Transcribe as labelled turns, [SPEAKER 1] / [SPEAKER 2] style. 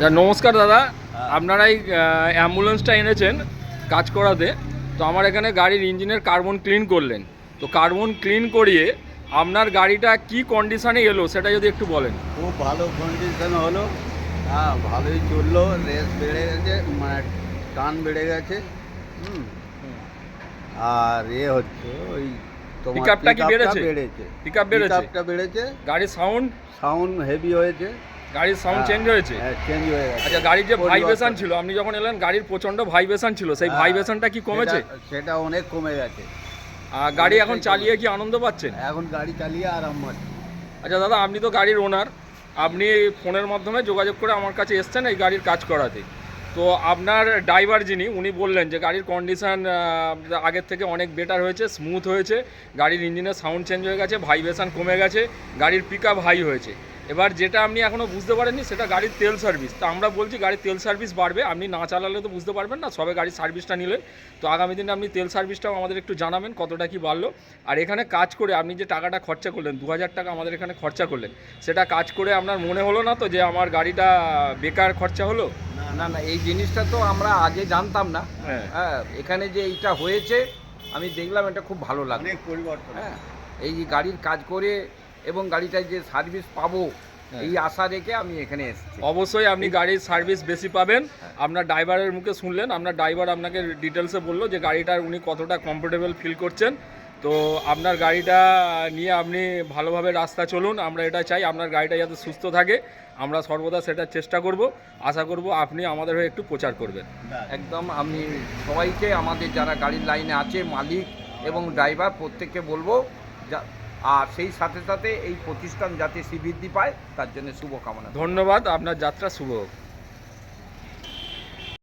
[SPEAKER 1] নমস্কার দাদা, আপনারা এই অ্যাম্বুলেন্সটা এনেছেন কাজ করাতে। তো আমার এখানে গাড়ির ইঞ্জিনের কার্বন ক্লিন করলেন। তো কার্বন ক্লিন করিয়ে আপনার গাড়িটা কি কন্ডিশনে এলো সেটা যদি একটু বলেন।
[SPEAKER 2] খুব ভালো কন্ডিশন হলো। হ্যাঁ, ভালোই চললো। রেস বেড়ে গেছে, মানে টান বেড়ে গেছে। হুম। আর হচ্ছে ওই তোমার
[SPEAKER 1] পিকআপটা কি বেড়েছে?
[SPEAKER 2] বেড়েছে।
[SPEAKER 1] পিকআপ বেড়েছে,
[SPEAKER 2] পিকআপটা বেড়েছে।
[SPEAKER 1] গাড়ির সাউন্ড
[SPEAKER 2] হেভি হয়েছে।
[SPEAKER 1] গাড়ির সাউন্ড চেঞ্জ হয়েছে।
[SPEAKER 2] হ্যাঁ, চেঞ্জ হয়ে গেছে।
[SPEAKER 1] আচ্ছা, গাড়ির যে
[SPEAKER 2] পরিবর্তন।
[SPEAKER 1] ভাইব্রেশন ছিল, আপনি যখন এলেন গাড়ির প্রচণ্ড ভাইব্রেশন ছিল, সেই ভাইব্রেশনটা কি কমেছে?
[SPEAKER 2] সেটা অনেক কমে গেছে।
[SPEAKER 1] আর গাড়ি এখন চালিয়ে কি আনন্দ পাচ্ছেন?
[SPEAKER 2] এখন গাড়ি চালিয়ে আরাম পাচ্ছি।
[SPEAKER 1] আচ্ছা দাদা, আপনি তো গাড়ির ওনার, আপনি ফোনের মাধ্যমে যোগাযোগ করে আমার কাছে এসছেন এই গাড়ির কাজ করাতে। তো আপনার ড্রাইভার যিনি, উনি বললেন যে গাড়ির কন্ডিশান আগের থেকে অনেক বেটার হয়েছে, স্মুথ হয়েছে, গাড়ির ইঞ্জিনের সাউন্ড চেঞ্জ হয়ে গেছে, ভাইব্রেশন কমে গেছে, গাড়ির পিকআপ হাই হয়েছে। এবার যেটা আপনি এখনও বুঝতে পারেননি সেটা গাড়ির তেল সার্ভিস। তা আমরা বলছি গাড়ির তেল সার্ভিস বাড়বে, আপনি না চালালে তো বুঝতে পারবেন না, সবে গাড়ির সার্ভিসটা নিলেন। তো আগামী দিনে আপনি তেল সার্ভিসটাও আমাদের একটু জানাবেন কতটা কি বাড়লো। আর এখানে কাজ করে আপনি যে টাকাটা খরচা করলেন, 2000 টাকা আমাদের এখানে খরচা করলেন, সেটা কাজ করে আপনার মনে হলো না তো যে আমার গাড়িটা বেকার খরচা হলো?
[SPEAKER 3] না না, এই জিনিসটা তো আমরা আগে জানতাম না।
[SPEAKER 1] হ্যাঁ।
[SPEAKER 3] হ্যাঁ, এখানে যে এইটা হয়েছে আমি দেখলাম, এটা খুব ভালো লাগলো।
[SPEAKER 2] অনেক পরিবর্তন।
[SPEAKER 3] হ্যাঁ, এই গাড়ির কাজ করে এবং গাড়িটায় যে সার্ভিস পাবো এই আশা রেখে আমি এখানে এসেছি।
[SPEAKER 1] অবশ্যই আপনি গাড়ির সার্ভিস বেশি পাবেন। আপনার ড্রাইভারের মুখে শুনলেন, আপনার ড্রাইভার আপনাকে ডিটেলসে বললো যে গাড়িটার উনি কতটা কমফোর্টেবল ফিল করছেন। তো আপনার গাড়িটা নিয়ে আপনি ভালোভাবে রাস্তা চলুন, আমরা এটা চাই আপনার গাড়িটা যাতে সুস্থ থাকে। আমরা সর্বদা সেটার চেষ্টা করব, আশা করব আপনি আমাদের হয়ে একটু প্রচার করবেন।
[SPEAKER 3] একদম, আমি সবাইকে, আমাদের যারা গাড়ির লাইনে আছে, মালিক এবং ড্রাইভার, প্রত্যেককে বলবো আর সেই সাথে সাথে এই প্রতিষ্ঠান যাতে শ্রীবৃদ্ধি পায় তার জন্য শুভকামনা।
[SPEAKER 1] ধন্যবাদ, আপনার যাত্রা শুভ হোক।